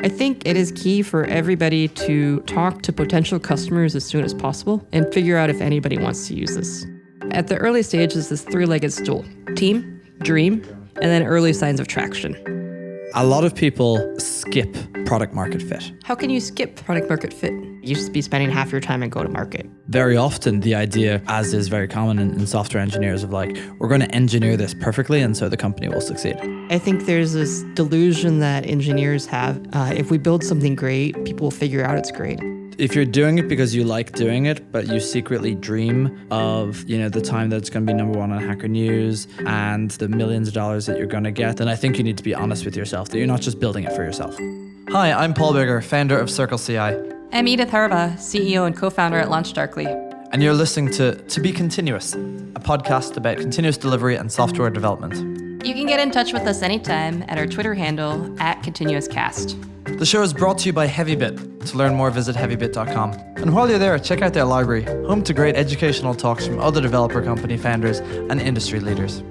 I think it is key for everybody to talk to potential customers as soon as possible and figure out if anybody wants to use this. At the early stages, this three-legged stool: team, dream, and then early signs of traction. A lot of people skip product market fit. How can you skip product market fit? You should be spending half your time in go-to-market. Very often the idea, as is very common in software engineers, of like, we're going to engineer this perfectly and so the company will succeed. I think there's this delusion that engineers have. If we build something great, people will figure out it's great. If you're doing it because you like doing it, but you secretly dream of, the time that it's going to be number one on Hacker News and the millions of dollars that you're going to get, then I think you need to be honest with yourself that you're not just building it for yourself. Hi, I'm Paul Bigger, founder of Circle CI. I'm Edith Harva, CEO and co-founder at LaunchDarkly. And you're listening to Be Continuous, a podcast about continuous delivery and software development. You can get in touch with us anytime at our Twitter handle @ContinuousCast. The show is brought to you by HeavyBit. To learn more, visit heavybit.com. And while you're there, check out their library, home to great educational talks from other developer company founders and industry leaders.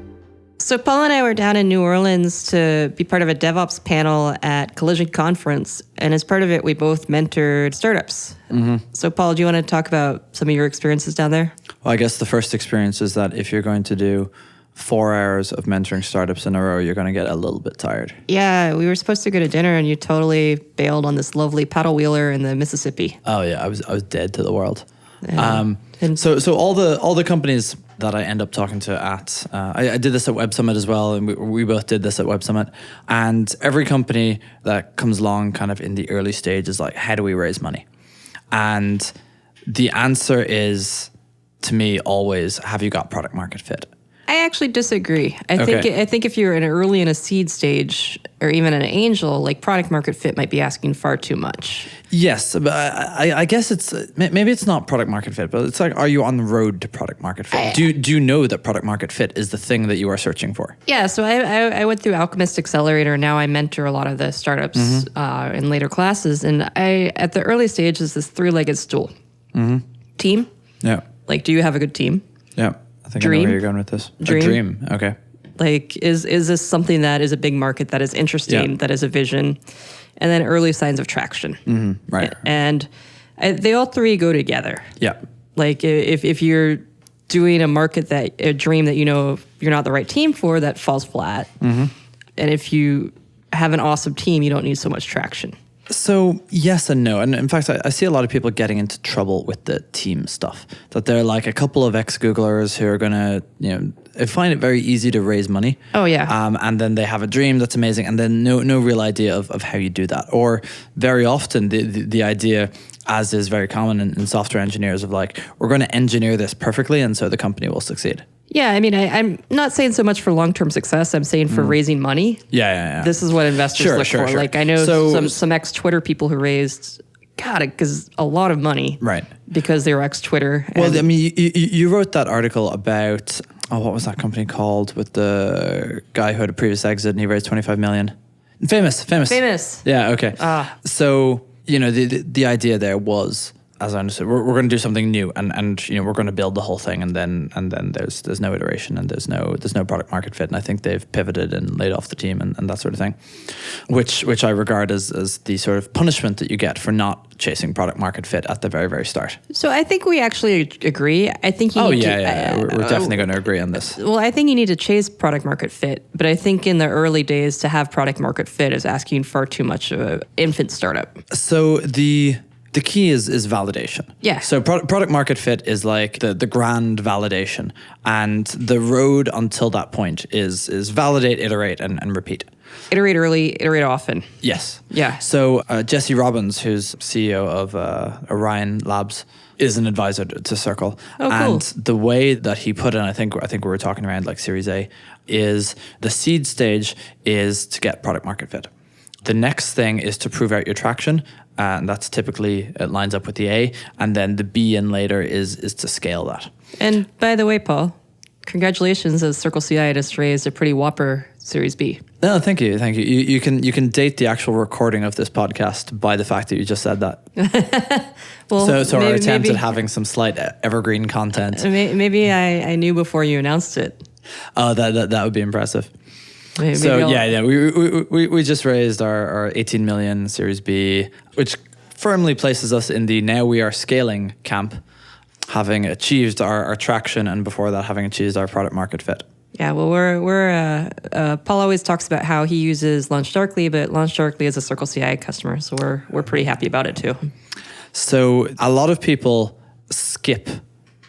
So Paul and I were down in New Orleans to be part of a DevOps panel at Collision Conference. And as part of it, we both mentored startups. Mm-hmm. So Paul, do you want to talk about some of your experiences down there? Well, I guess the first experience is that if you're going to do 4 hours of mentoring startups in a row, you're going to get a little bit tired. Yeah, we were supposed to go to dinner and you totally bailed on this lovely paddle wheeler in the Mississippi. Oh yeah, I was dead to the world. Yeah. So all the companies that I end up talking to at, I did this at Web Summit as well, and we both did this at Web Summit. And every company that comes along kind of in the early stage is like, how do we raise money? And the answer is, to me, always, have you got product market fit? I actually disagree. I think if you're early in a seed stage or even an angel, like product market fit might be asking far too much. Yes, but I guess maybe it's not product market fit, but it's like, are you on the road to product market fit? Do you know that product market fit is the thing that you are searching for? Yeah, so I went through Alchemist Accelerator. Now I mentor a lot of the startups in later classes, and at the early stages, this three-legged stool. Mm-hmm. Team? Yeah. Like, do you have a good team? Yeah. I think Dream? I know where you're going with this. Dream? A dream, okay. Like, is this something that is a big market, that is interesting, that is a vision? And then early signs of traction. Mm-hmm. Right. And they all three go together. Yeah. Like, if you're doing a dream that you're not the right team for, that falls flat. Mm-hmm. And if you have an awesome team, you don't need so much traction. So yes and no. And in fact, I see a lot of people getting into trouble with the team stuff. That they're like a couple of ex-Googlers who are going to, find it very easy to raise money. Oh, yeah. And then they have a dream that's amazing and then no real idea of how you do that. Or very often the idea, as is very common in software engineers, of like, we're going to engineer this perfectly and so the company will succeed. Yeah, I mean, I'm not saying so much for long-term success. I'm saying for raising money. Yeah. This is what investors look for. Sure. Like, I know some ex-Twitter people who raised, because a lot of money. Right. Because they were ex-Twitter. Well, I mean, you wrote that article about, what was that company called with the guy who had a previous exit and he raised 25 million? Famous. Yeah, okay. So, the idea there was, as I understood, we're going to do something new, and we're going to build the whole thing, and then there's no iteration, and there's no product market fit, and I think they've pivoted and laid off the team and that sort of thing, which I regard as the sort of punishment that you get for not chasing product market fit at the very, very start. So I think we actually agree. I think we're definitely going to agree on this. Well, I think you need to chase product market fit, but I think in the early days to have product market fit is asking far too much of an infant startup. So the key is validation. Yeah. So product market fit is like the grand validation. And the road until that point is validate, iterate, and repeat. Iterate early, iterate often. Yes. Yeah. So Jesse Robbins, who's CEO of Orion Labs, is an advisor to Circle. Oh, cool. And the way that he put it, I think we were talking around like Series A, is the seed stage is to get product market fit. The next thing is to prove out your traction, and that's typically, it lines up with the A, and then the B in later is to scale that. And by the way, Paul, congratulations, as Circle CI just raised a pretty whopper Series B. No, thank you. You can date the actual recording of this podcast by the fact that you just said that. Well, so our attempt at having some slight evergreen content. Maybe I knew before you announced it. Oh, that would be impressive. We just raised our 18 million Series B, which firmly places us in the now we are scaling camp, having achieved our traction, and before that having achieved our product market fit. Yeah, well, Paul always talks about how he uses Launch Darkly, but Launch Darkly is a Circle CI customer, so we're pretty happy about it too. So a lot of people skip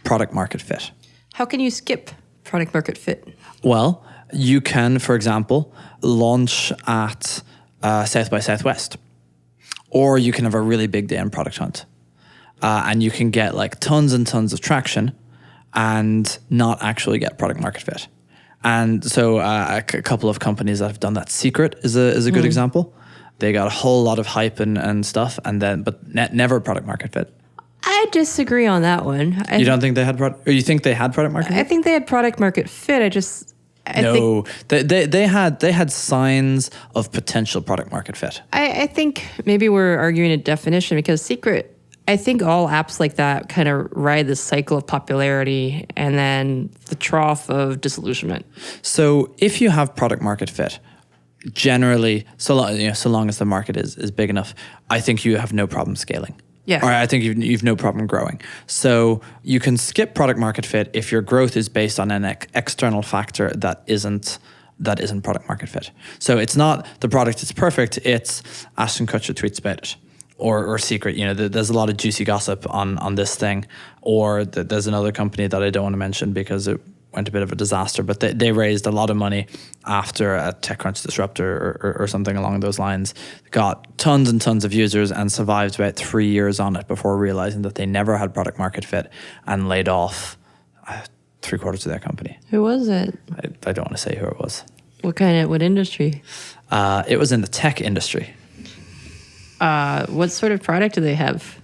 product market fit. How can you skip product market fit? Well, you can, for example, launch at South by Southwest, or you can have a really big day in Product Hunt, and you can get like tons and tons of traction and not actually get product market fit. And so a couple of companies that have done that, Secret is a good example. They got a whole lot of hype and stuff, but never product market fit. I disagree on that one. You don't think they had or you think they had product market fit? I think they had product market fit. They had signs of potential product market fit. I think maybe we're arguing a definition, because Secret, I think all apps like that kind of ride this cycle of popularity and then the trough of disillusionment. So if you have product market fit, generally, so long as the market is big enough, I think you have no problem scaling. Yeah. Or I think you've no problem growing. So you can skip product market fit if your growth is based on an external factor that isn't product market fit. So it's not the product is perfect, it's Ashton Kutcher tweets about it. Or Secret, there's a lot of juicy gossip on this thing. Or there's another company that I don't want to mention because it went a bit of a disaster, but they raised a lot of money after a TechCrunch disruptor or something along those lines, got tons and tons of users and survived about 3 years on it before realizing that they never had product market fit and laid off 3/4 of their company. Who was it? I don't want to say who it was. What industry? It was in the tech industry. What sort of product do they have?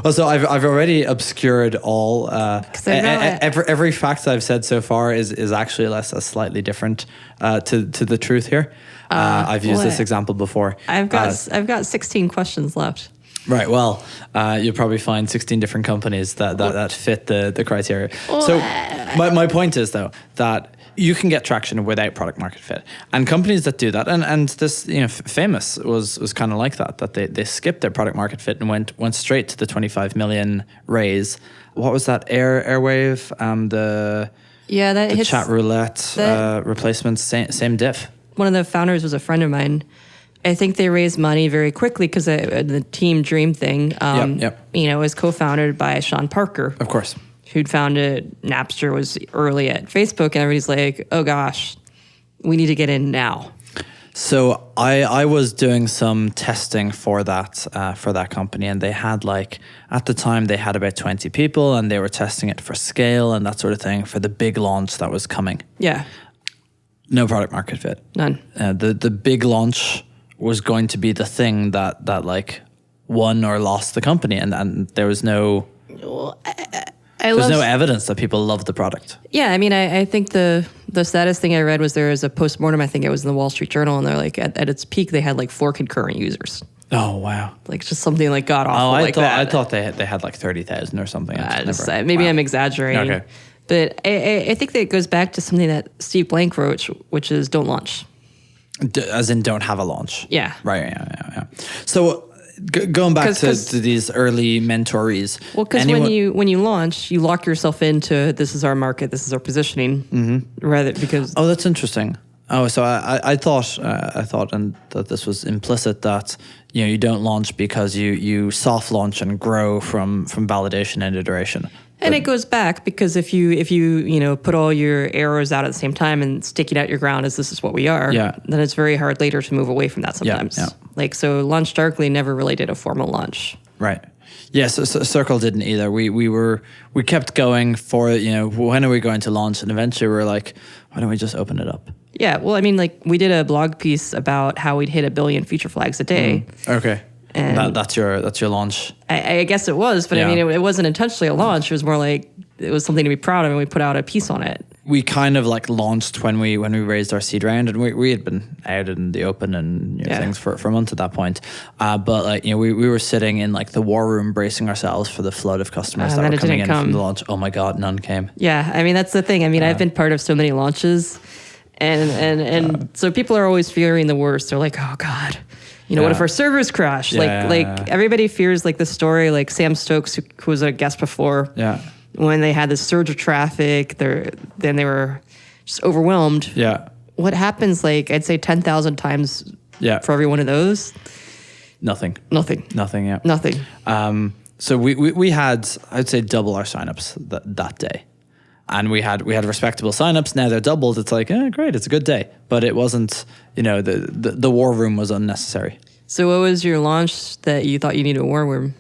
Well, so I've already obscured all. Every fact I've said so far is actually a slightly different to the truth here. I've used this example before. I've got 16 questions left. Right. Well, you'll probably find 16 different companies that fit the criteria. So my point is though that you can get traction without product market fit, and companies that do that, and this Famous was kind of like that they skipped their product market fit and went straight to the 25 million raise. What was that? Airwave, the chat roulette replacement, same diff. One of the founders was a friend of mine. I think they raised money very quickly because the Team Dream thing, was co-founded by Sean Parker. Of course. Who'd founded Napster, was early at Facebook, and everybody's like, oh gosh, we need to get in now. So I was doing some testing for that company, and they had at the time they had about 20 people, and they were testing it for scale and that sort of thing for the big launch that was coming. Yeah. No product market fit. None. The big launch was going to be the thing that won or lost the company, and there was no. Well, there's no evidence that people love the product. Yeah, I mean, I think the saddest thing I read was there was a postmortem, I think it was in the Wall Street Journal, and they're like, at its peak, they had 4 concurrent users. Oh, wow. Just something god awful that. I thought they had 30,000 or something. Maybe I'm exaggerating. Okay. But I think that it goes back to something that Steve Blank wrote, which is don't launch. As in don't have a launch. Yeah. Right, yeah. So going back to these early mentorees. Well, because when you launch, you lock yourself into this is our market, this is our positioning, rather because. Oh, that's interesting. Oh, so I thought that this was implicit that you don't launch because you soft launch and grow from validation and iteration. And it goes back because if you put all your arrows out at the same time and sticking out your ground as this is what we are, then it's very hard later to move away from that sometimes. Yeah. So Launch Darkly never really did a formal launch. Right. Yeah, so Circle didn't either. We kept going for when are we going to launch, and eventually we were like, why don't we just open it up? Yeah, well, I mean, we did a blog piece about how we'd hit 1 billion feature flags a day. Okay. And that's your launch. I guess it was, but I mean, it wasn't intentionally a launch. It was more like it was something to be proud of, and we put out a piece on it. We kind of launched when we raised our seed round, and we had been out in the open and things for months at that point. But we were sitting in the war room, bracing ourselves for the flood of customers that were coming in from the launch. Oh my God, none came. Yeah, I mean that's the thing. I mean I've been part of so many launches. And so people are always fearing the worst. They're like, oh God, what if our servers crash? Like everybody fears like the story, like Sam Stokes, who was a guest before. Yeah. When they had this surge of traffic, then they were just overwhelmed. Yeah. What happens? Like I'd say 10,000 times. Yeah. For every one of those. Nothing. Yeah. Nothing. So we had, I'd say, double our signups that day. And we had respectable signups. Now they're doubled. It's like, great, it's a good day. But it wasn't, the war room was unnecessary. So what was your launch that you thought you needed a war room?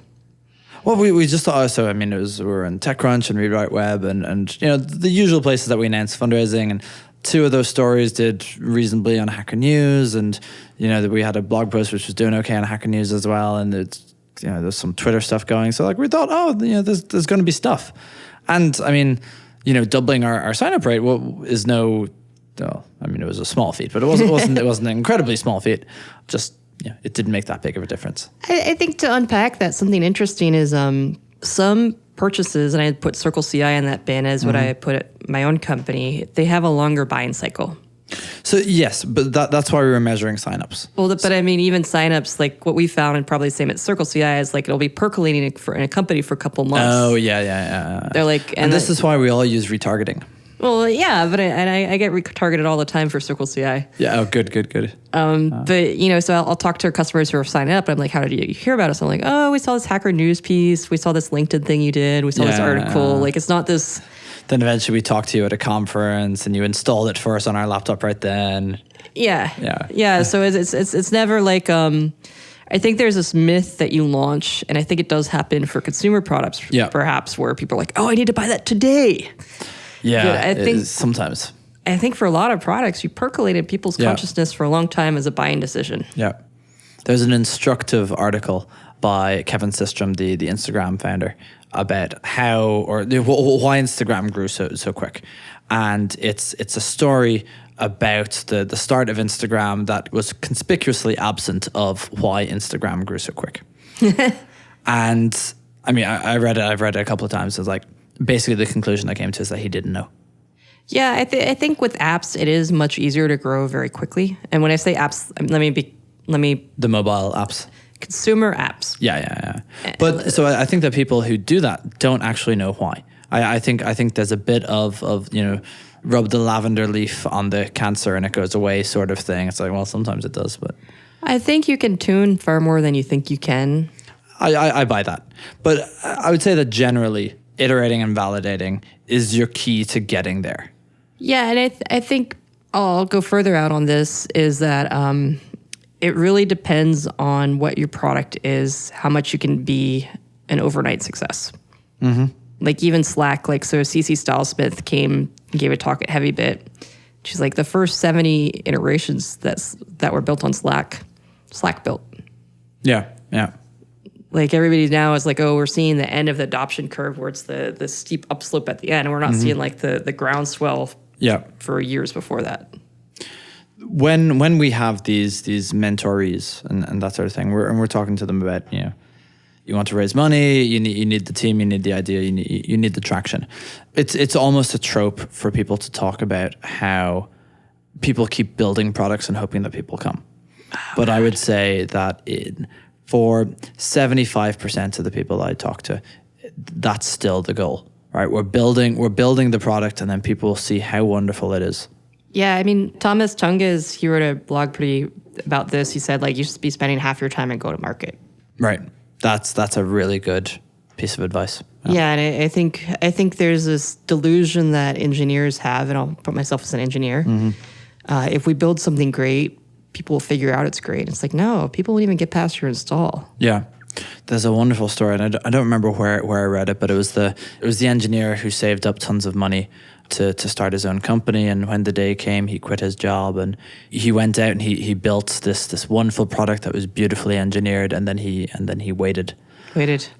Well, we just thought, so I mean, we were in TechCrunch and ReadWrite Web and the usual places that we announce fundraising, and 2 of those stories did reasonably on Hacker News, and we had a blog post which was doing okay on Hacker News as well, and it's there's some Twitter stuff going. So like we thought, there's going to be stuff, and I mean, doubling our sign up rate is no. Well, I mean, it was a small feat, but it wasn't an incredibly small feat. Just it didn't make that big of a difference. I think to unpack that, something interesting is some purchases, and I put Circle CI in that bin as what I put at my own company. They have a longer buying cycle. So yes, but that's why we were measuring signups. Well, but I mean, even signups, like what we found, and probably the same at Circle CI, is like it'll be percolating in a company for a couple months. Oh yeah. They're like, and this is why we all use retargeting. Well, yeah, but I get retargeted all the time for Circle CI. Yeah. Oh, good. But so I'll talk to our customers who are signing up. I'm like, how did you hear about us? I'm like, oh, we saw this Hacker News piece. We saw this LinkedIn thing you did. We saw this article. Like, it's not this. Then eventually we talked to you at a conference and you installed it for us on our laptop right then. Yeah. So it's never like, I think there's this myth that you launch, and I think it does happen for consumer products, perhaps, where people are like, oh, I need to buy that today. Yeah, but I think sometimes. I think for a lot of products, you percolated people's consciousness for a long time as a buying decision. Yeah. There's an instructive article by Kevin Systrom, the Instagram founder, about why Instagram grew so quick. And it's a story about the start of Instagram that was conspicuously absent of why Instagram grew so quick. And I mean, I've read it a couple of times. It's like, basically the conclusion I came to is that he didn't know. Yeah, I think with apps, it is much easier to grow very quickly. And when I say apps, let me the mobile apps. Consumer apps. Yeah. But so I think that people who do that don't actually know why. I think there's a bit of rub the lavender leaf on the cancer and it goes away sort of thing. It's like, well, sometimes it does, but I think you can tune far more than you think you can. I buy that. But I would say that generally iterating and validating is your key to getting there. Yeah, and I think I'll go further out on this is that it really depends on what your product is, how much you can be an overnight success. Mm-hmm. Like even Slack, so CC Stylesmith came and gave a talk at HeavyBit. She's like, the first 70 iterations that were built on Slack built. Yeah. Like everybody now is like, oh, we're seeing the end of the adoption curve where it's the steep upslope at the end. And we're not seeing like the groundswell for years before that. When we have these mentorees and that sort of thing, we're talking to them about, you want to raise money, you need the team, you need the idea, you need the traction. It's almost a trope for people to talk about how people keep building products and hoping that people come. But I would say that for 75% of the people I talk to, that's still the goal, right? We're building the product, and then people will see how wonderful it is. Yeah, I mean, Thomas Tunges, he wrote a blog about this. He said, you should be spending half your time at go-to-market. Right. That's a really good piece of advice. Yeah, and I think there's this delusion that engineers have, and I'll put myself as an engineer. Mm-hmm. If we build something great, people will figure out it's great. It's like, no, people won't even get past your install. Yeah. There's a wonderful story, and I don't remember where I read it, but it was the engineer who saved up tons of money to start his own company, and when the day came, he quit his job and he went out and he built this wonderful product that was beautifully engineered, and then he waited,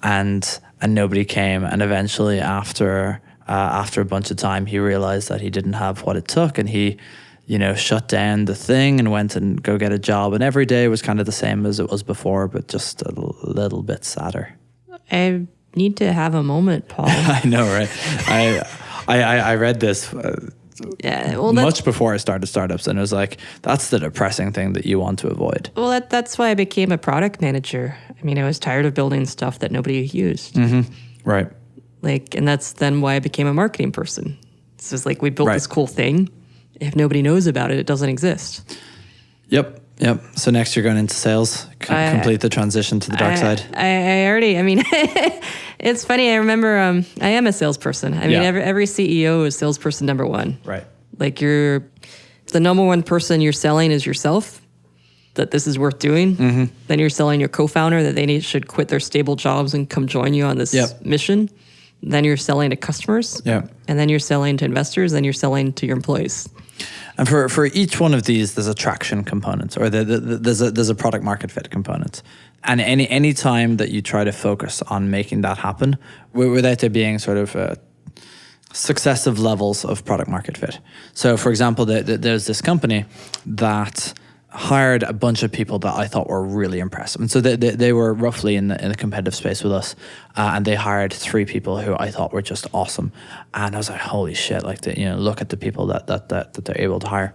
and nobody came, and eventually after a bunch of time, he realized that he didn't have what it took, and he shut down the thing and went and go get a job. And every day was kind of the same as it was before, but just a little bit sadder. I need to have a moment, Paul. I know, right? I read this Yeah, well, much before I started startups, and it was like, that's the depressing thing that you want to avoid. Well, that's why I became a product manager. I mean, I was tired of building stuff that nobody used. Right. Like, and that's then why I became a marketing person. It's just like, we built this cool thing. If nobody knows about it, it doesn't exist. Yep. So next you're going into sales, complete the transition to the dark side. I already, I mean, it's funny. I remember I am a salesperson. I mean, every CEO is salesperson number one. Right. Like the number one person you're selling is yourself, that this is worth doing. Then you're selling your co-founder that they should quit their stable jobs and come join you on this mission. Then you're selling to customers. Yeah. And then you're selling to investors. Then you're selling to your employees. And for each one of these, there's a traction component, or there's a product market fit component. And any time that you try to focus on making that happen, without there being sort of successive levels of product market fit. So, for example, there's this company that hired a bunch of people that I thought were really impressive. And so they were roughly in the competitive space with us. And they hired 3 people who I thought were just awesome. And I was like, holy shit, like, look at the people that they're able to hire.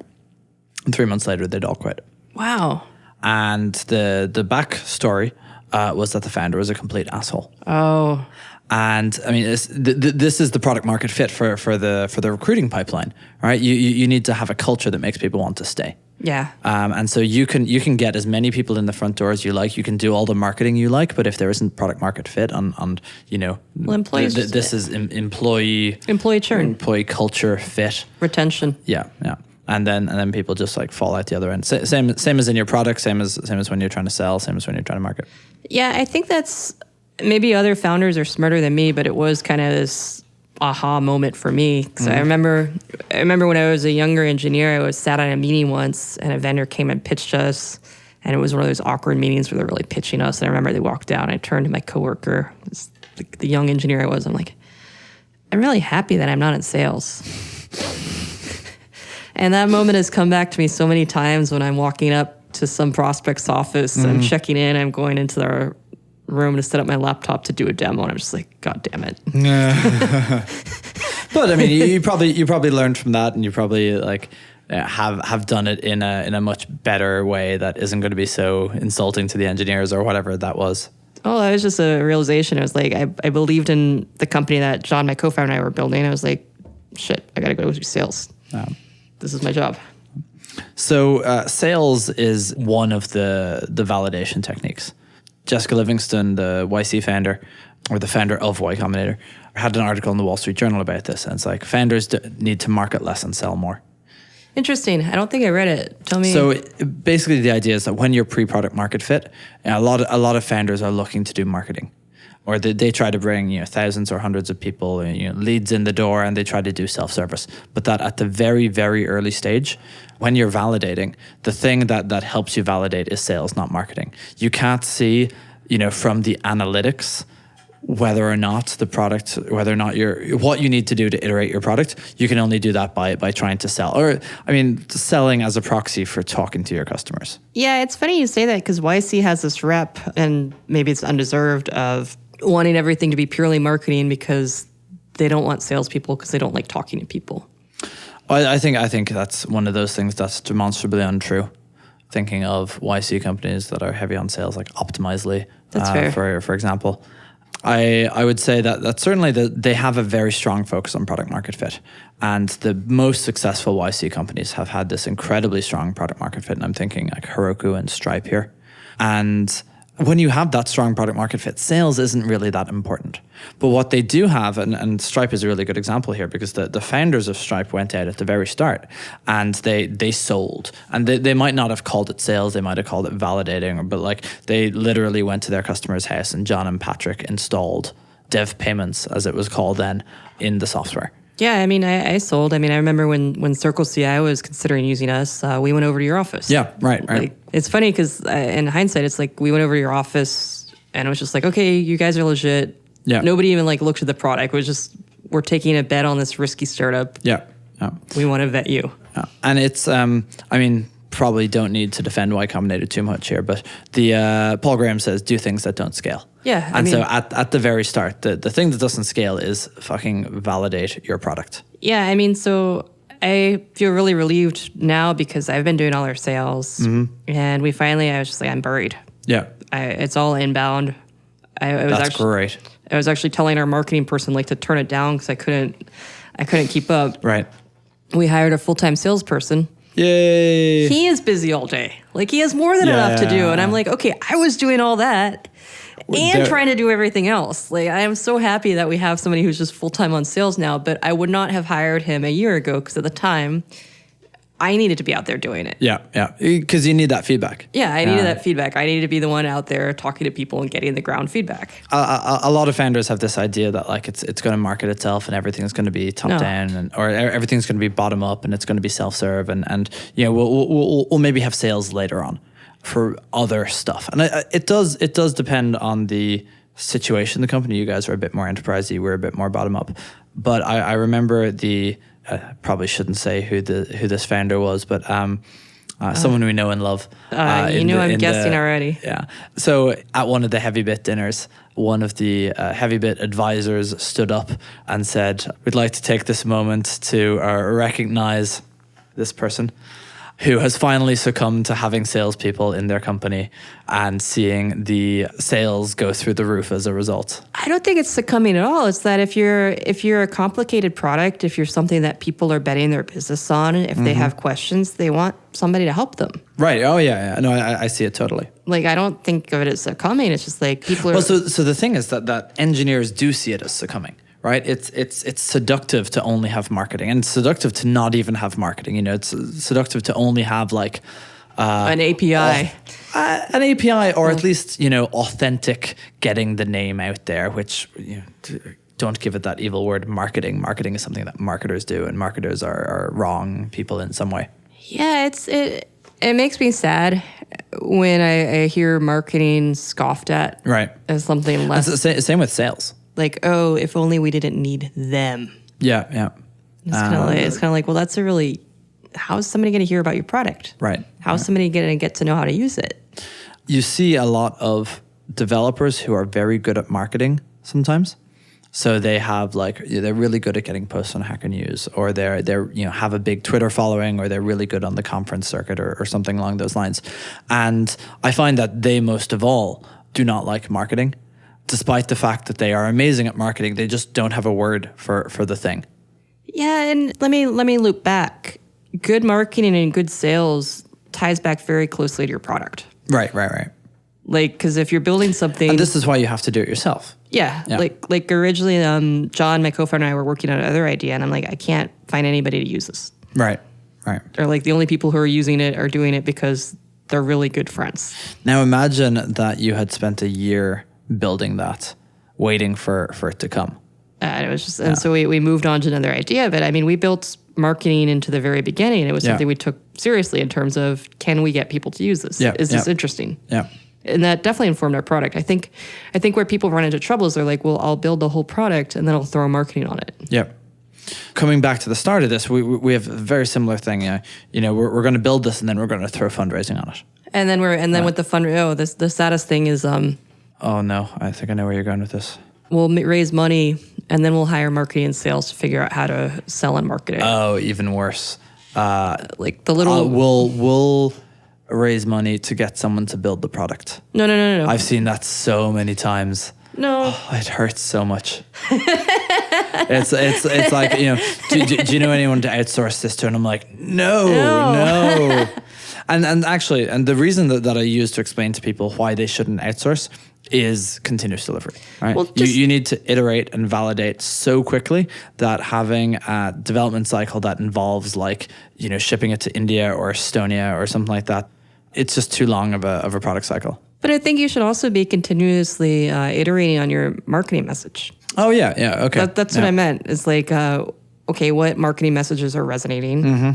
And 3 months later, they'd all quit. Wow. And the backstory was that the founder was a complete asshole. Oh. And I mean, this is the product market fit for the recruiting pipeline, right? You need to have a culture that makes people want to stay. Yeah. And so you can get as many people in the front door as you like. You can do all the marketing you like, but if there isn't product market fit on employees, this is employee churn, employee culture fit, retention. Yeah. And then people just like fall out the other end. Same as in your product, same as when you're trying to sell, same as when you're trying to market. Yeah, I think that's maybe other founders are smarter than me, but it was kind of this aha moment for me. So I remember when I was a younger engineer, I was sat on a meeting once and a vendor came and pitched us, and it was one of those awkward meetings where they're really pitching us. And I remember they walked down, I turned to my coworker, the young engineer I was, I'm like, I'm really happy that I'm not in sales. And that moment has come back to me so many times when I'm walking up to some prospect's office, I'm checking in, I'm going into their room to set up my laptop to do a demo, and I'm just like, God damn it. But I mean, you probably learned from that, and you probably like have done it in a much better way that isn't going to be so insulting to the engineers or whatever that was. Oh, that was just a realization. It was like I believed in the company that John, my co-founder, and I were building. I was like, shit, I got to go do sales. This is my job. So sales is one of the validation techniques. Jessica Livingston, the YC founder, or the founder of Y Combinator, had an article in the Wall Street Journal about this. And it's like, founders need to market less and sell more. Interesting. I don't think I read it. Tell me. So basically the idea is that when you're pre-product market fit, a lot of founders are looking to do marketing. Or they try to bring thousands or hundreds of people, leads in the door, and they try to do self-service. But that at the very, very early stage, when you're validating, the thing that helps you validate is sales, not marketing. You can't see, from the analytics whether or not the product, whether or not what you need to do to iterate your product. You can only do that by trying to sell, or selling as a proxy for talking to your customers. Yeah, it's funny you say that, because YC has this rep, and maybe it's undeserved, of wanting everything to be purely marketing because they don't want salespeople because they don't like talking to people. I think that's one of those things that's demonstrably untrue. Thinking of YC companies that are heavy on sales, like Optimizely, that's fair. For example. I would say that certainly they have a very strong focus on product market fit. And the most successful YC companies have had this incredibly strong product market fit. And I'm thinking like Heroku and Stripe here. And when you have that strong product market fit, sales isn't really that important. But what they do have, and Stripe is a really good example here, because the founders of Stripe went out at the very start and they sold. And they might not have called it sales, they might have called it validating, but like they literally went to their customer's house and John and Patrick installed Dev Payments, as it was called then, in the software. Yeah, I sold. I remember when Circle CI was considering using us, we went over to your office. Yeah, right. Like, it's funny because in hindsight, it's like we went over to your office and it was just like, okay, you guys are legit. Yeah. Nobody even like looked at the product. It was just, we're taking a bet on this risky startup. Yeah. We want to vet you. Yeah. And it's, probably don't need to defend Y Combinator too much here, but the Paul Graham says, do things that don't scale. Yeah. So at the very start, the thing that doesn't scale is fucking validate your product. Yeah. So I feel really relieved now because I've been doing all our sales, and I was just like, I'm buried. Yeah. It's all inbound. That's great. I was actually telling our marketing person to turn it down because I couldn't keep up. Right. We hired a full-time salesperson. Yay. He is busy all day. He has more than enough to do. And I'm like, okay, I was doing all that and trying to do everything else. I am so happy that we have somebody who's just full-time on sales now, but I would not have hired him a year ago because at the time, I needed to be out there doing it. Yeah. Because you need that feedback. Yeah, I needed that feedback. I needed to be the one out there talking to people and getting the ground feedback. A lot of founders have this idea that it's going to market itself and everything's going to be top down, or everything's going to be bottom up and it's going to be self-serve, and we'll maybe have sales later on for other stuff. And it does depend on the situation. The company, you guys are a bit more enterprisey, we're a bit more bottom up. But I remember I probably shouldn't say who this founder was, but someone we know and love. I'm guessing already. Yeah. So at one of the Heavy Bit dinners, one of the Heavy Bit advisors stood up and said, "We'd like to take this moment to recognize this person who has finally succumbed to having salespeople in their company and seeing the sales go through the roof as a result." I don't think it's succumbing at all. It's that if you're a complicated product, if you're something that people are betting their business on, if they have questions, they want somebody to help them. Right. Oh, yeah. No, I see it totally. I don't think of it as succumbing. It's just people are... Well, so the thing is that engineers do see it as succumbing. Right, it's seductive to only have marketing, and it's seductive to not even have marketing. It's seductive to only have an API, or at least authentic getting the name out there. Which don't give it that evil word, marketing. Marketing is something that marketers do, and marketers are wrong people in some way. Yeah, it makes me sad when I hear marketing scoffed at. Right, as something less. It's same with sales. If only we didn't need them. Yeah. It's kind of like, well, that's how is somebody going to hear about your product? Right. How is somebody going to get to know how to use it? You see a lot of developers who are very good at marketing sometimes. So they have they're really good at getting posts on Hacker News, or they're have a big Twitter following, or they're really good on the conference circuit or something along those lines. And I find that they most of all do not like marketing. Despite the fact that they are amazing at marketing, they just don't have a word for the thing. Yeah, and let me loop back. Good marketing and good sales ties back very closely to your product. Right. Because if you're building something... And this is why you have to do it yourself. Yeah. Originally, John, my co-founder, and I were working on another idea, and I'm like, I can't find anybody to use this. Right. Or the only people who are using it are doing it because they're really good friends. Now imagine that you had spent a year building that, waiting for it to come. And it was just, and so we moved on to another idea. But we built marketing into the very beginning. It was something we took seriously in terms of, can we get people to use this? Is this interesting? Yeah. And that definitely informed our product. I think where people run into trouble is they're like, well, I'll build the whole product and then I'll throw marketing on it. Yep. Coming back to the start of this, we have a very similar thing. We're going to build this and then we're going to throw fundraising on it. And then with the the saddest thing is oh no, I think I know where you're going with this. We'll raise money and then we'll hire marketing and sales to figure out how to sell and market it. Oh, even worse. We'll raise money to get someone to build the product. No. I've seen that so many times. No. Oh, it hurts so much. It's like, do you know anyone to outsource this to? And I'm like, no. And actually, the reason that I use to explain to people why they shouldn't outsource is continuous delivery, right? Well, you need to iterate and validate so quickly that having a development cycle that involves shipping it to India or Estonia or something like that, it's just too long of a product cycle. But I think you should also be continuously iterating on your marketing message. Oh, yeah, okay. That's what I meant. It's okay, what marketing messages are resonating? Mm-hmm.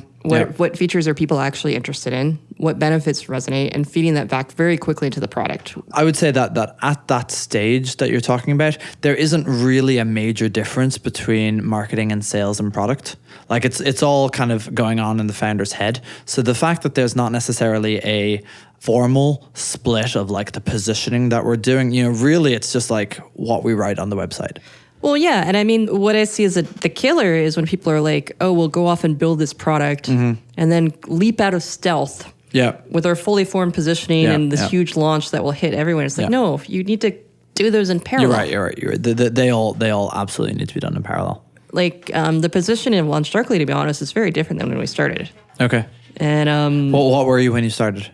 What features are people actually interested in? What benefits resonate? And feeding that back very quickly into the product. I would say that at that stage that you're talking about, there isn't really a major difference between marketing and sales and product. It's all kind of going on in the founder's head. So the fact that there's not necessarily a formal split of the positioning that we're doing, really it's just what we write on the website. Well, yeah. And I mean, what I see as the killer is when people are like, oh, we'll go off and build this product and then leap out of stealth with our fully formed positioning and this huge launch that will hit everyone. It's like, no, you need to do those in parallel. You're right. They all absolutely need to be done in parallel. Like the position in Launch Darkly, to be honest, is very different than when we started. Okay. And what were you when you started?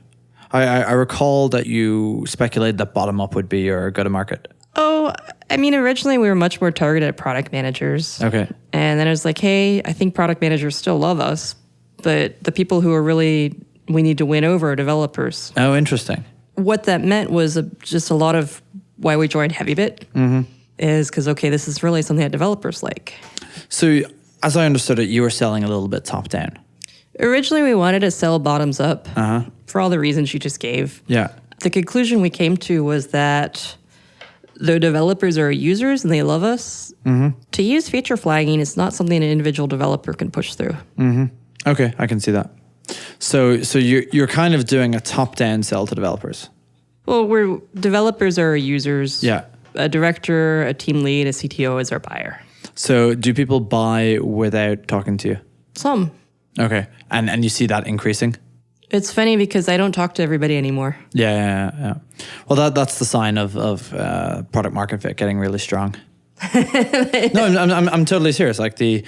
I recall that you speculated that bottom up would be your go-to-market. Oh, I mean, originally we were much more targeted at product managers. Okay. And then it was like, hey, I think product managers still love us, but the people who are really, we need to win over are developers. Oh, interesting. What that meant was just a lot of why we joined HeavyBit is because, okay, this is really something that developers like. So as I understood it, you were selling a little bit top down. Originally, we wanted to sell bottoms up for all the reasons you just gave. Yeah. The conclusion we came to was that the developers are users and they love us. To use feature flagging is not something an individual developer can push through. Okay, I can see that. So you're kind of doing a top-down sell to developers. Well, developers are users. Yeah. A director, a team lead, a CTO is our buyer. So do people buy without talking to you? Some. Okay, and you see that increasing? It's funny because I don't talk to everybody anymore. Yeah. Well, that's the sign of product market fit getting really strong. No, I'm totally serious. Like the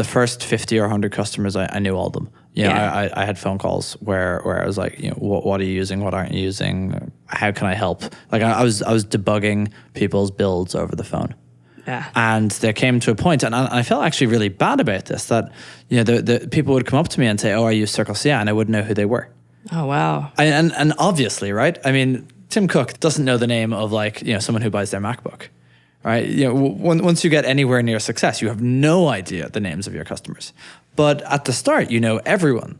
first 50 or 100 customers, I knew all of them. I had phone calls where I was like, what are you using? What aren't you using? How can I help? Like I was debugging people's builds over the phone. Yeah. And there came to a point, and I felt actually really bad about this, that the people would come up to me and say, oh, I use Circle CI, and I wouldn't know who they were. Oh, wow. And obviously, right? I mean, Tim Cook doesn't know the name of someone who buys their MacBook, right? Once you get anywhere near success, you have no idea the names of your customers. But at the start, you know everyone.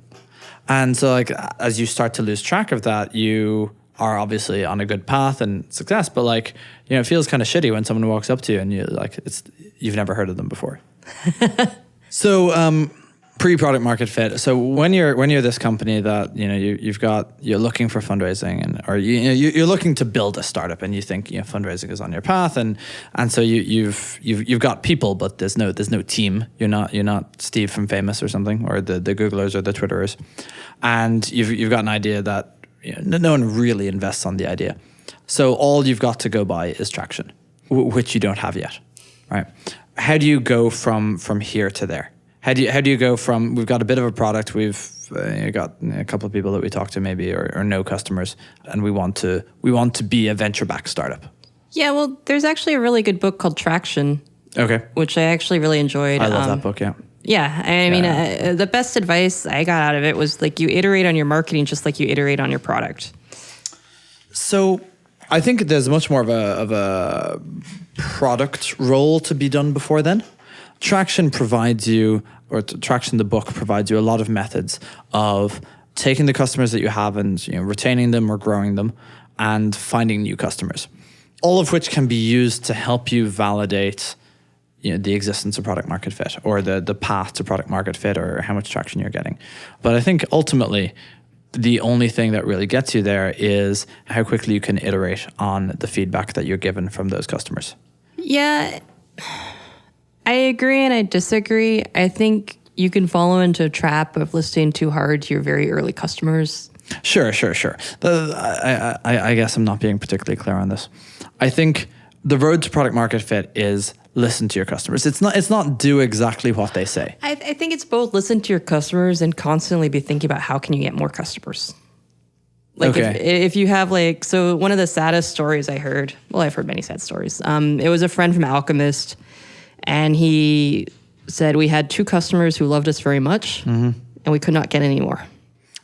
And so as you start to lose track of that, you are obviously on a good path and success, but it feels kind of shitty when someone walks up to you and you've never heard of them before. So pre-product market fit. So when you're this company that you're looking for fundraising or you're looking to build a startup and you think fundraising is on your path and so you've got people, but there's no team. You're not Steve from Famous or something, or the Googlers or the Twitterers, and you've got an idea that no one really invests on the idea. So all you've got to go by is traction, which you don't have yet, right? How do you go from here to there? How do you go from, we've got a bit of a product, we've got a couple of people that we talk to maybe or no customers, and we want to be a venture-backed startup? Yeah, well, there's actually a really good book called Traction. Okay. Which I actually really enjoyed. I love that book, yeah. Yeah, I mean, the best advice I got out of it was you iterate on your marketing just like you iterate on your product. So I think there's much more of a product role to be done before then. Traction provides you, or Traction the book provides you a lot of methods of taking the customers that you have and retaining them or growing them and finding new customers, all of which can be used to help you validate the existence of product market fit or the path to product market fit or how much traction you're getting. But I think ultimately the only thing that really gets you there is how quickly you can iterate on the feedback that you're given from those customers. Yeah, I agree and I disagree. I think you can fall into a trap of listening too hard to your very early customers. Sure. I guess I'm not being particularly clear on this. I think the road to product market fit is listen to your customers. It's not do exactly what they say. I think it's both listen to your customers and constantly be thinking about how can you get more customers. If you have so one of the saddest stories I heard, well, I've heard many sad stories. It was a friend from Alchemist, and he said we had 2 customers who loved us very much, and we could not get any more.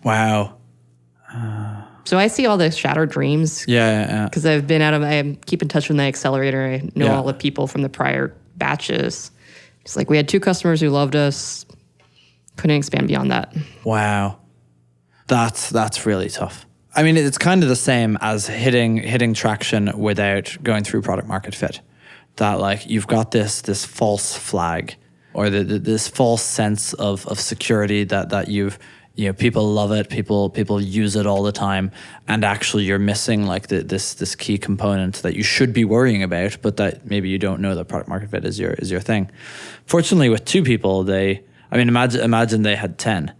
Wow. So I see all the shattered dreams. Yeah. Because I keep in touch with my accelerator. I know all the people from the prior batches. It's we had 2 customers who loved us, couldn't expand beyond that. Wow. That's really tough. I mean, it's kind of the same as hitting traction without going through product market fit. That you've got this false flag or this false sense of security that you've people love it, people use it all the time, and actually you're missing like this key component that you should be worrying about, but that maybe you don't know that product market fit is your thing. Fortunately, with 2 people, imagine they had 10.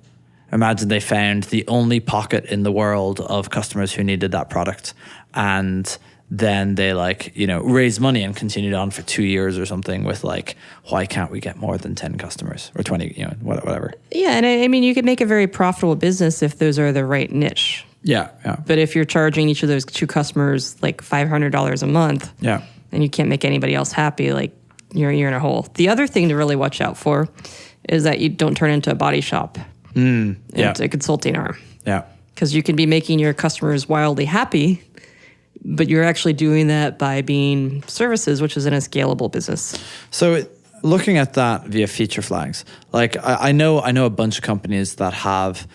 Imagine they found the only pocket in the world of customers who needed that product, and then they raised money and continued on for 2 years or something with why can't we get more than 10 customers or 20, whatever. Yeah, and I mean, you could make a very profitable business if those are the right niche. Yeah. But if you're charging each of those 2 customers like $500 a month, and you can't make anybody else happy, you're in a hole. The other thing to really watch out for is that you don't turn into a body shop. It's a consulting arm. Yeah. Because you can be making your customers wildly happy, but you're actually doing that by being services, which is in a scalable business. So looking at that via feature flags, I know a bunch of companies that have,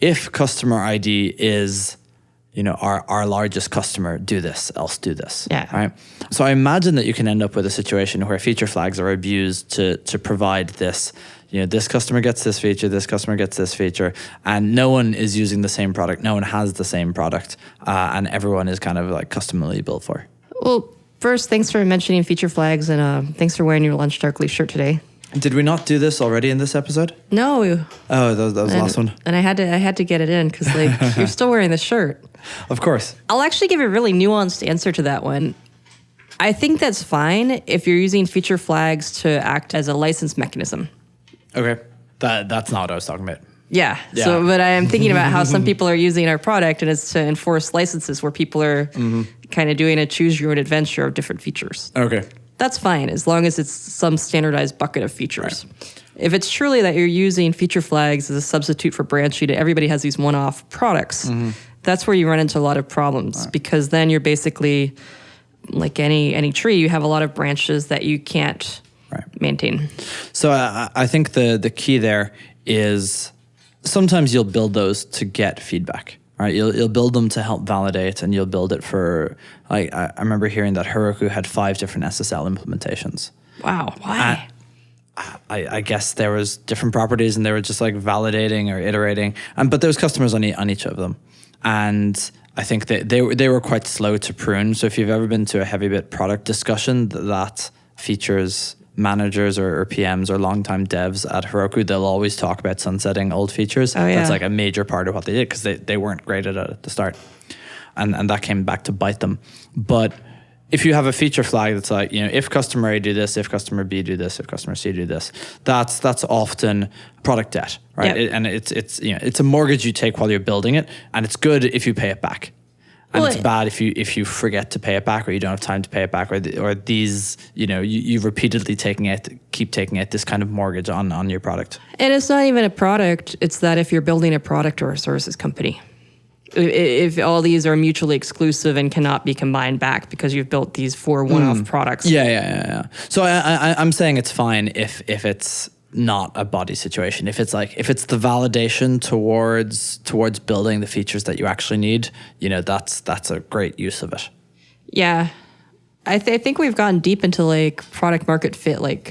if customer ID is, our largest customer, do this, else do this. Yeah. Right. So I imagine that you can end up with a situation where feature flags are abused to provide this. This customer gets this feature, this customer gets this feature, and no one is using the same product. No one has the same product, and everyone is kind of customly built for. Well, first, thanks for mentioning feature flags, and thanks for wearing your Lunch Darkly shirt today. Did we not do this already in this episode? No. Oh, that was the last one. And I had to get it in because you're still wearing the shirt. Of course. I'll actually give a really nuanced answer to that one. I think that's fine if you're using feature flags to act as a license mechanism. Okay. That's not what I was talking about. Yeah. So, but I am thinking about how some people are using our product, and it's to enforce licenses where people are kind of doing a choose your own adventure of different features. Okay. That's fine as long as it's some standardized bucket of features. Right. If it's truly that you're using feature flags as a substitute for branching, everybody has these one-off products. That's where you run into a lot of problems because then you're basically like any tree. You have a lot of branches that you can't maintain. So I think the key there is sometimes you'll build those to get feedback. Right? You'll build them to help validate, and you'll build it for I remember hearing that Heroku had 5 different SSL implementations. Wow, why? I guess there was different properties, and they were just validating or iterating. But there was customers on each of them, and I think they were quite slow to prune. So if you've ever been to a heavy bit product discussion that features managers or PMs or longtime devs at Heroku, they'll always talk about sunsetting old features. Oh, yeah. That's a major part of what they did because they weren't great at it at the start. And that came back to bite them. But if you have a feature flag that's if customer A do this, if customer B do this, if customer C do this, that's often product debt, right? Yep. It's a mortgage you take while you're building it, and it's good if you pay it back. And it's bad if you forget to pay it back, or you don't have time to pay it back, or these you repeatedly keep taking out this kind of mortgage on your product. And it's not even a product. It's that if you're building a product or a services company, if all these are mutually exclusive and cannot be combined back because you've built these 4 one-off products. Yeah. So I'm saying it's fine if it's not a body situation. If it's the validation towards building the features that you actually need, that's a great use of it. Yeah. I think we've gone deep into product market fit,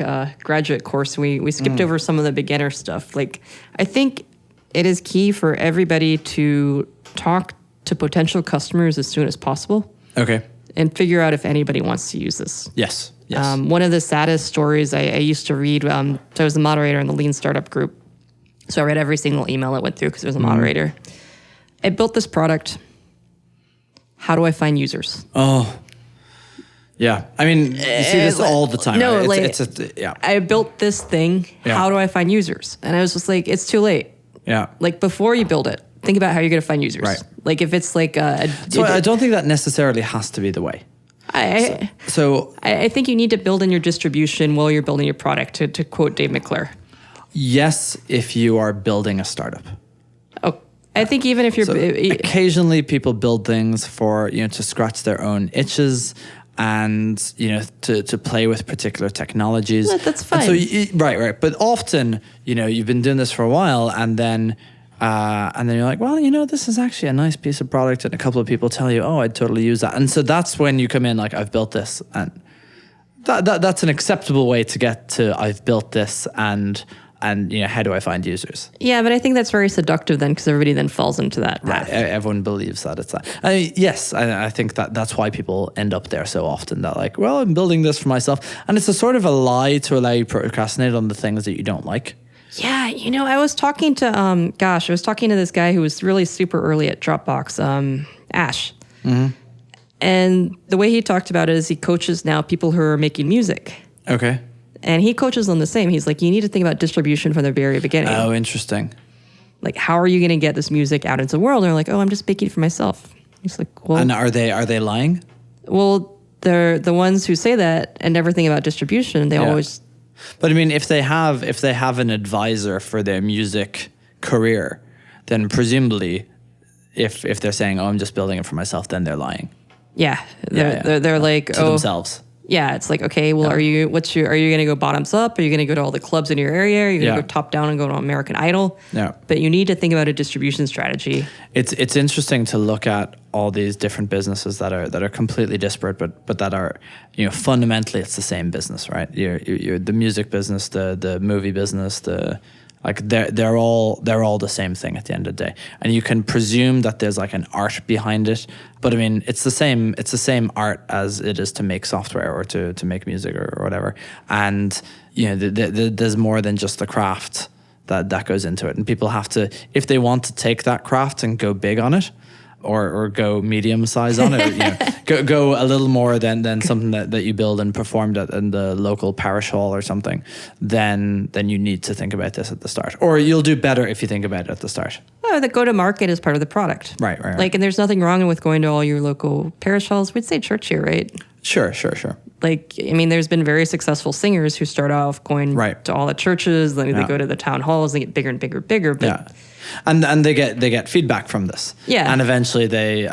graduate course. We skipped over some of the beginner stuff. I think it is key for everybody to talk to potential customers as soon as possible. Okay. And figure out if anybody wants to use this. Yes. One of the saddest stories I used to read, so I was the moderator in the Lean Startup group. So I read every single email it went through because I was a moderator. I built this product. How do I find users? Oh, yeah. I mean, you see this all the time. No, right? I built this thing. Yeah. How do I find users? And I was just it's too late. Yeah. Before you build it, think about how you're going to find users. Right. If it's so I don't think that necessarily has to be the way. I think you need to build in your distribution while you're building your product, to quote Dave McClure. Yes, if you are building a startup. Oh, I think even if you're... occasionally people build things for, to scratch their own itches and, to play with particular technologies. That's fine. And so, right. But often, you've been doing this for a while, and then you're like, well, this is actually a nice piece of product, and a couple of people tell you, oh, I'd totally use that. And so that's when you come in I've built this, and that's an acceptable way to get to I've built this, and And how do I find users? Yeah, but I think that's very seductive then, because everybody then falls into that path. Right. Everyone believes that it's that. Yes, I think that's why people end up there so often. That like, well, I'm building this for myself, and it's a sort of a lie to allow you to procrastinate on the things that you don't like. Yeah, I was talking to I was talking to this guy who was really super early at Dropbox, Ash. Mm-hmm. And the way he talked about it is he coaches now people who are making music. Okay. And he coaches them the same. He's like, you need to think about distribution from the very beginning. Oh, interesting. Like, how are you going to get this music out into the world? And they're like, oh, I'm just making it for myself. He's like, well. And are they lying? Well, they're the ones who say that and never think about distribution. They always. But I mean, if they have an advisor for their music career, then presumably, if they're saying, oh, I'm just building it for myself, then they're lying. Yeah. They're like, to themselves. Yeah, it's like, okay, well, are you going to go bottoms up? Are you going to go to all the clubs in your area? Are you going to go top down and go to American Idol? Yeah. But you need to think about a distribution strategy. It's interesting to look at all these different businesses that are completely disparate, but that are, fundamentally it's the same business, right? You're the music business, the movie business, they're all the same thing at the end of the day, and you can presume that there's like an art behind it, but I mean it's the same art as it is to make software or to make music or whatever, and there's more than just the craft that goes into it, and people have to, if they want to take that craft and go big on it, or go medium size on it, go a little more than something that you build and performed at in the local parish hall or something, then you need to think about this at the start. Or you'll do better if you think about it at the start. Oh, the go-to-market is part of the product. Right. Like, and there's nothing wrong with going to all your local parish halls. We'd say church here, right? Sure. Like, I mean, there's been very successful singers who start off going to all the churches, then they go to the town halls, they get bigger and bigger. But yeah. And they get feedback from this. Yeah. And eventually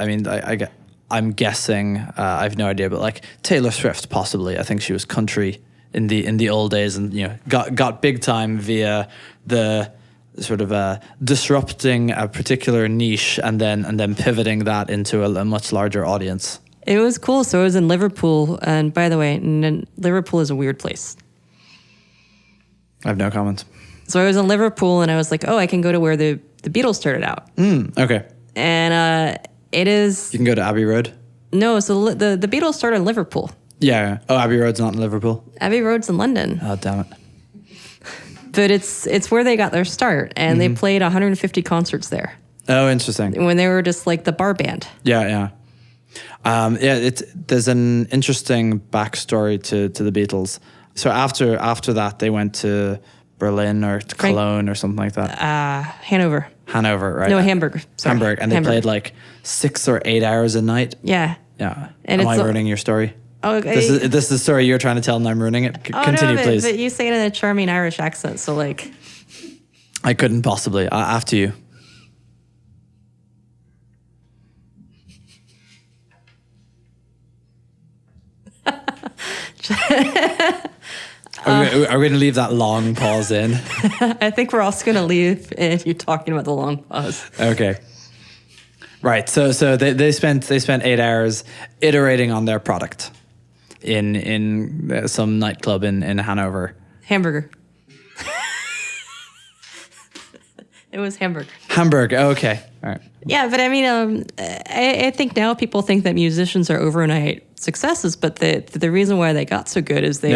I'm guessing, I have no idea, but like Taylor Swift possibly, I think she was country in the old days, and got big time via the sort of disrupting a particular niche and then pivoting that into a much larger audience. It was cool. So I was in Liverpool, and by the way, Liverpool is a weird place. I have no comment. So I was in Liverpool, and I was like, oh, I can go to where the Beatles started out. Okay. And it is... You can go to Abbey Road? No, so the Beatles started in Liverpool. Yeah. Oh, Abbey Road's not in Liverpool? Abbey Road's in London. Oh, damn it. But it's where they got their start, and they played 150 concerts there. Oh, interesting. When they were just like the bar band. Yeah. There's an interesting backstory to the Beatles. So after that, they went to Berlin or to Cologne or something like that. Hanover, right? No, Hamburg. Sorry. Hamburg, and they played like 6 or 8 hours a night. Yeah. And am I ruining your story? Oh, okay. This is the story you're trying to tell, and I'm ruining it. Continue, please. But you say it in a charming Irish accent, so like. I couldn't possibly. After you. Are we going to leave that long pause in? I think we're also going to leave in you talking about the long pause. Okay. Right. So they spent 8 hours iterating on their product in some nightclub in Hanover. Hamburger. It was Hamburg. Hamburg. Okay. All right. Yeah, but I mean, I think now people think that musicians are overnight successes, but the reason why they got so good is they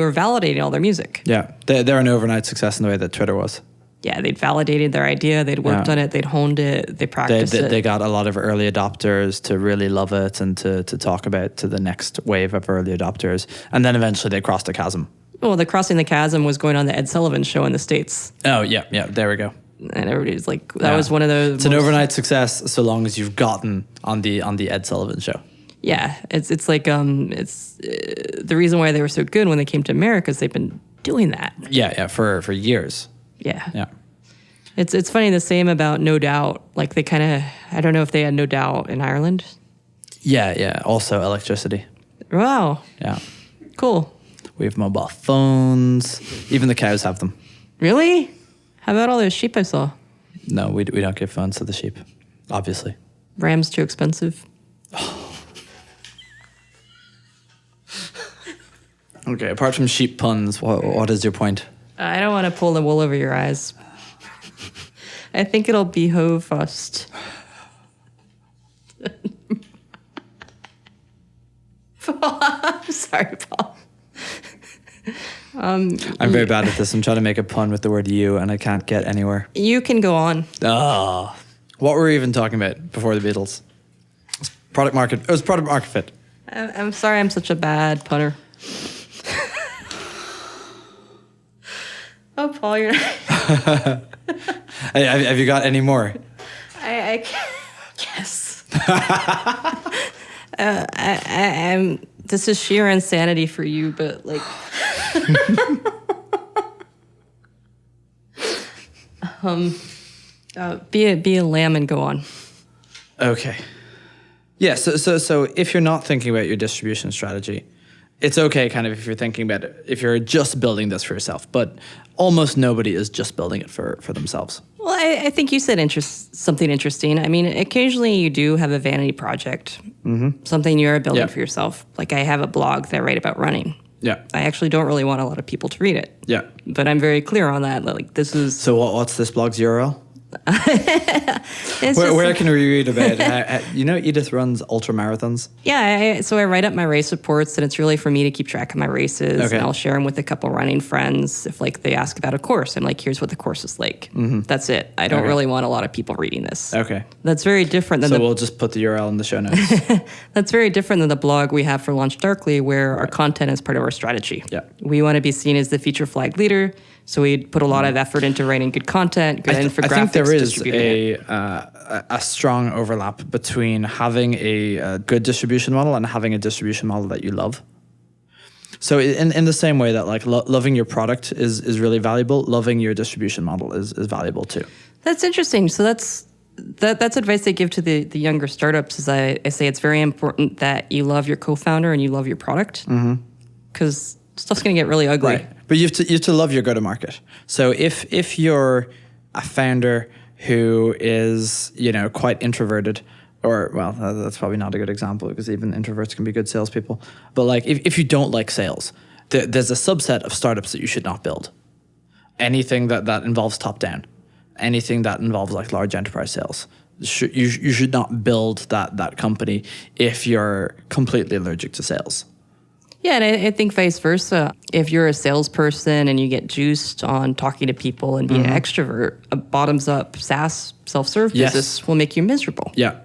were validating all their music. Yeah, they're an overnight success in the way that Twitter was. Yeah, they'd validated their idea, they'd worked on it, they'd honed it, they practiced it. They got a lot of early adopters to really love it and to talk about to the next wave of early adopters. And then eventually they crossed the chasm. Well, the crossing the chasm was going on the Ed Sullivan Show in the States. Oh, yeah, there we go. And everybody's like, that was one of those. It's an overnight success so long as you've gotten on the Ed Sullivan Show. Yeah, it's like the reason why they were so good when they came to America is they've been doing that. Yeah, for years. Yeah. It's funny, the same about No Doubt. Like they kind of, I don't know if they had No Doubt in Ireland. Yeah. Also electricity. Wow. Yeah. Cool. We have mobile phones. Even the cows have them. Really? How about all those sheep I saw? No, we don't give phones to the sheep, obviously. Ram's too expensive. Okay, apart from sheep puns, what is your point? I don't want to pull the wool over your eyes. I think it'll behove us. I'm sorry, Paul. I'm very bad at this. I'm trying to make a pun with the word you, and I can't get anywhere. You can go on. What were we even talking about before the Beatles? Product market. It was product market fit. I'm sorry I'm such a bad punter. Oh, Paul, you're not... Have you got any more? I yes. I'm. This is sheer insanity for you, but like, be a lamb and go on. Okay. Yeah. So if you're not thinking about your distribution strategy, it's okay kind of if you're thinking about it, if you're just building this for yourself, but almost nobody is just building it for themselves. Well, I think you said something interesting. I mean, occasionally you do have a vanity project, something you're building for yourself. Like I have a blog that I write about running. Yeah. I actually don't really want a lot of people to read it. Yeah. But I'm very clear on that. Like this is... So what's this blog's URL? Where can we read about it? Edith runs ultra marathons. Yeah, so I write up my race reports, and it's really for me to keep track of my races. Okay. And I'll share them with a couple running friends. If like they ask about a course, I'm like, here's what the course is like. That's it. I don't really want a lot of people reading this. Okay. That's very different than we'll just put the URL in the show notes. That's very different than the blog we have for Launch Darkly, where our content is part of our strategy. Yeah. We want to be seen as the feature flag leader. So we put a lot of effort into writing good content, good infographics. I think there is a strong overlap between having a good distribution model and having a distribution model that you love. So in the same way that like loving your product is really valuable, loving your distribution model is valuable too. That's interesting. So that's advice I give to the younger startups. Is I say it's very important that you love your co-founder and you love your product, because stuff's going to get really ugly. Right. But you have to love your go-to-market. So if you're a founder who is, quite introverted, or, well, that's probably not a good example because even introverts can be good salespeople. But like if you don't like sales, there's a subset of startups that you should not build. Anything that involves top-down, anything that involves like large enterprise sales. You should not build that company if you're completely allergic to sales. Yeah, and I think vice versa. If you're a salesperson and you get juiced on talking to people and being an extrovert, a bottoms-up SaaS self-serve business will make you miserable. Yeah.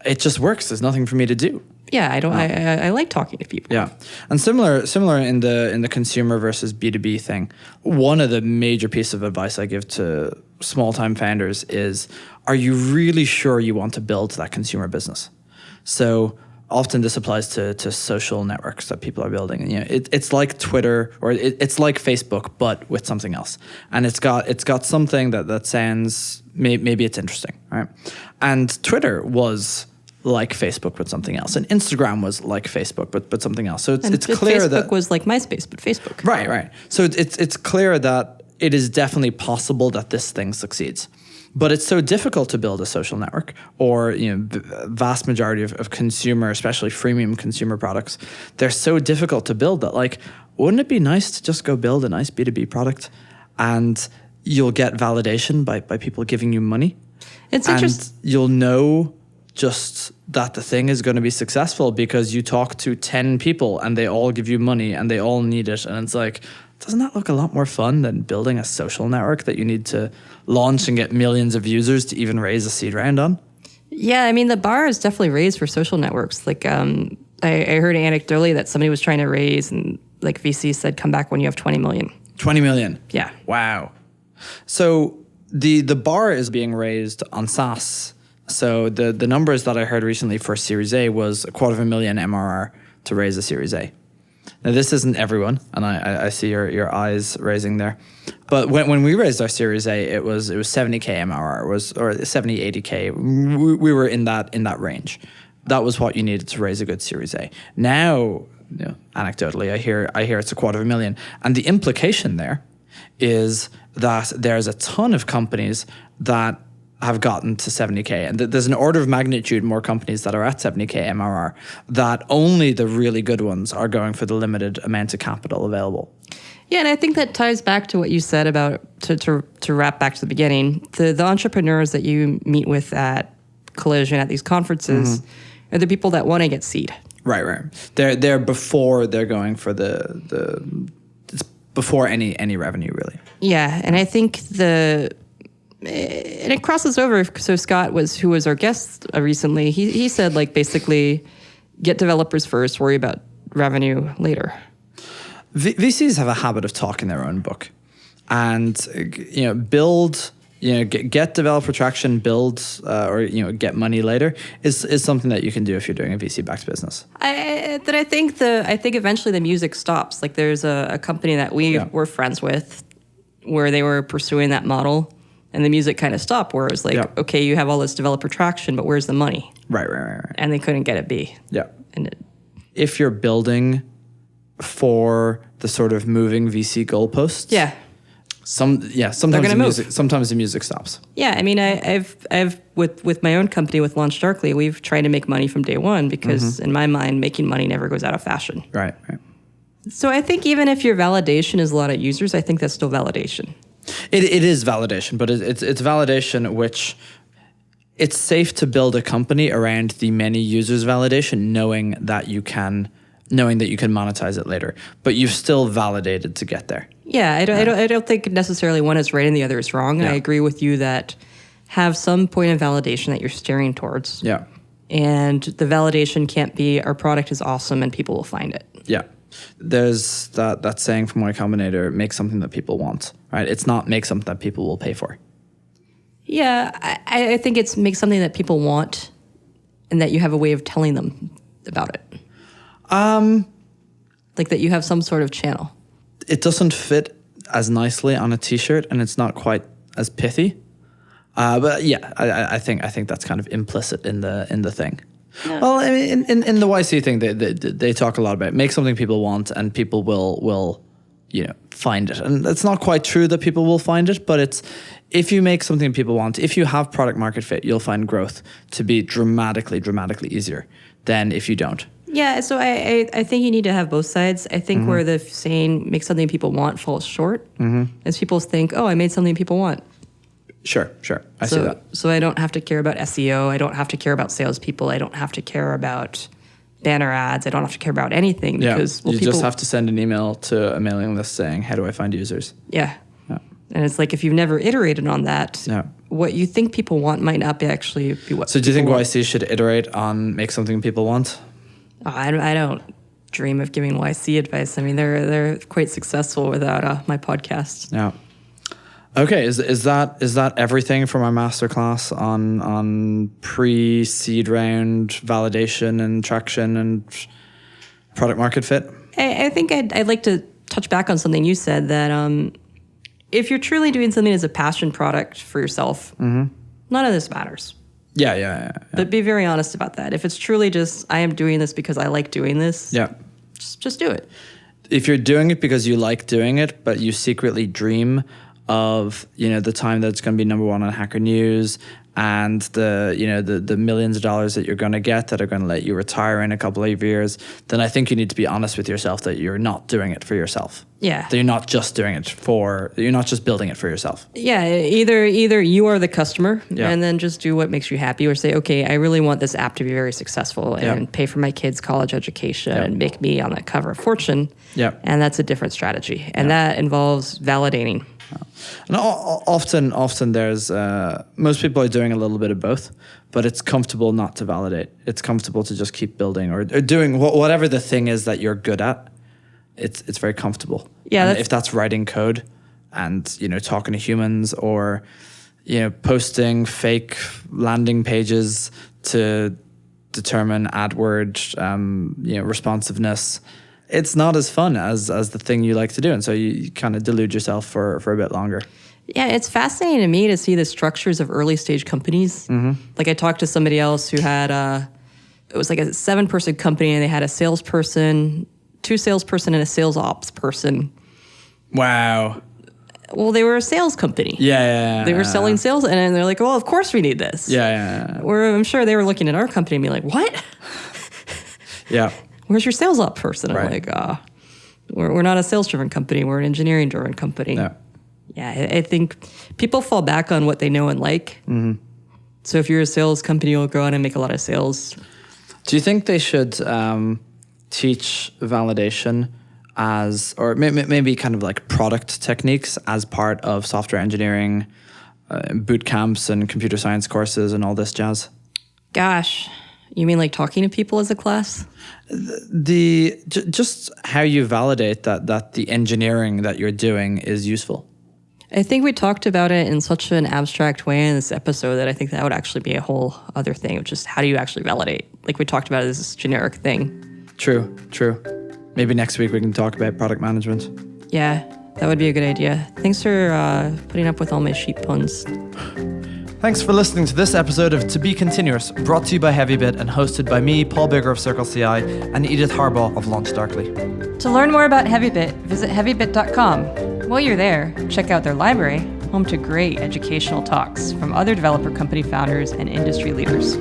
It just works. There's nothing for me to do. Yeah, I like talking to people. Yeah, and similar in the consumer versus B2B thing. One of the major pieces of advice I give to small-time founders is: are you really sure you want to build that consumer business? So often this applies to social networks that people are building. And, it's like Twitter or it's like Facebook, but with something else. And it's got something that sounds, maybe it's interesting, right? And Twitter was like Facebook, but something else. And Instagram was like Facebook, but something else. So it's clear Facebook that... Facebook was like MySpace, but Facebook. Right. So it's clear that it is definitely possible that this thing succeeds. But it's so difficult to build a social network, or vast majority of consumer, especially freemium consumer products, they're so difficult to build that, like, wouldn't it be nice to just go build a nice B2B product and you'll get validation by people giving you money? It's interesting. You'll know just that the thing is going to be successful because you talk to 10 people and they all give you money and they all need it. And it's like, doesn't that look a lot more fun than building a social network that you need to launch and get millions of users to even raise a seed round on? Yeah, I mean, the bar is definitely raised for social networks. Like, I heard anecdotally that somebody was trying to raise, and like VC said, come back when you have 20 million. 20 million? Yeah. Wow. So the bar is being raised on SaaS. So the numbers that I heard recently for Series A was $250,000 MRR to raise a Series A. Now, this isn't everyone, and I see your eyes raising there. But when we raised our Series A, it was 70K MRR, or 70, 80K. We were in that range. That was what you needed to raise a good Series A. Now, anecdotally, I hear it's $250,000, and the implication there is that there's a ton of companies that have gotten to 70K. And there's an order of magnitude more companies that are at 70K MRR, that only the really good ones are going for the limited amount of capital available. Yeah, and I think that ties back to what you said about, to wrap back to the beginning, the entrepreneurs that you meet with at Collision, at these conferences, are the people that want to get seed. Right. They're before they're going for it's before any revenue, really. Yeah, and I think and it crosses over. So Scott who was our guest recently, he said, like, basically get developers first, worry about revenue later. VCs have a habit of talking their own book, and build, get developer traction, build, or get money later is something that you can do if you're doing a VC-backed business. I think eventually the music stops. Like, there's a company that we were friends with where they were pursuing that model, and the music kind of stopped. Where it was like, okay, you have all this developer traction, but where's the money? Right. And they couldn't get it B. Yeah. And if you're building for the sort of moving VC goalposts. Sometimes the music stops. Yeah, I mean, I've with my own company, with Launch Darkly, we've tried to make money from day one because in my mind, making money never goes out of fashion. Right. So I think even if your validation is a lot of users, I think that's still validation. It is validation, but it's validation which it's safe to build a company around the many users' validation, knowing that you can monetize it later, but you've still validated to get there. Yeah, I don't think necessarily one is right and the other is wrong. Yeah. I agree with you that have some point of validation that you're steering towards. Yeah. And the validation can't be our product is awesome and people will find it. Yeah. There's that saying from Y Combinator, make something that people want, right? It's not make something that people will pay for. Yeah, I think it's make something that people want and that you have a way of telling them about it. Like that you have some sort of channel. It doesn't fit as nicely on a t-shirt and it's not quite as pithy. But yeah, I think that's kind of implicit in the thing. Yeah. Well, I mean, in the YC thing, they talk a lot about make something people want and people will find it. And it's not quite true that people will find it, but it's if you make something people want, if you have product market fit, you'll find growth to be dramatically easier than if you don't. Yeah, so I think you need to have both sides. I think where the saying make something people want falls short is people think, oh, I made something people want. Sure. I see that. So I don't have to care about SEO. I don't have to care about salespeople. I don't have to care about banner ads. I don't have to care about anything. Because, you just have to send an email to a mailing list saying, how do I find users? Yeah. And it's like if you've never iterated on that, what you think people want might not actually be what. So do you think YC should iterate on make something people want? Oh, I don't dream of giving YC advice. I mean, they're quite successful without my podcast. Yeah. Okay, is that everything from our masterclass on pre-seed round validation and traction and product market fit? I think I'd like to touch back on something you said that if you're truly doing something as a passion product for yourself, none of this matters. Yeah. But be very honest about that. If it's truly just I am doing this because I like doing this, just do it. If you're doing it because you like doing it, but you secretly dream of the time that it's going to be number one on Hacker News and the millions of dollars that you're going to get that are going to let you retire in a couple of years, then I think you need to be honest with yourself that you're not doing it for yourself. Yeah. That you're not just doing it you're not just building it for yourself. Yeah. Either you are the customer and then just do what makes you happy, or say, okay, I really want this app to be very successful and pay for my kids' college education and make me on the cover of Fortune. Yeah. And that's a different strategy. And that involves validating. And often there's most people are doing a little bit of both, but it's comfortable not to validate. It's comfortable to just keep building or doing whatever the thing is that you're good at. It's very comfortable. Yeah, if that's writing code and talking to humans or posting fake landing pages to determine AdWord responsiveness. It's not as fun as the thing you like to do. And so you kind of delude yourself for a bit longer. Yeah, it's fascinating to me to see the structures of early stage companies. Like I talked to somebody else who had it was like a 7-person company and they had a salesperson, 2 salesperson and a sales ops person. Wow. Well, they were a sales company. Yeah. They were selling sales and they're like, well, of course we need this. Yeah. I'm sure they were looking at our company and being like, what? Yeah. Where's your sales up person? I'm right. like, We're not a sales-driven company. We're an engineering-driven company. Yeah. Yeah, I think people fall back on what they know and like. Mm-hmm. So if you're a sales company, you'll go out and make a lot of sales. Do you think they should teach validation as, or maybe kind of like product techniques as part of software engineering boot camps and computer science courses and all this jazz? Gosh, you mean like talking to people as a class? Just how you validate that the engineering that you're doing is useful. I think we talked about it in such an abstract way in this episode that I think that would actually be a whole other thing of just how do you actually validate? Like we talked about it as this generic thing. True. Maybe next week we can talk about product management. Yeah, that would be a good idea. Thanks for putting up with all my sheep puns. Thanks for listening to this episode of To Be Continuous, brought to you by HeavyBit and hosted by me, Paul Bigger of Circle CI, and Edith Harbaugh of Launch Darkly. To learn more about HeavyBit, visit heavybit.com. While you're there, check out their library, home to great educational talks from other developer company founders and industry leaders.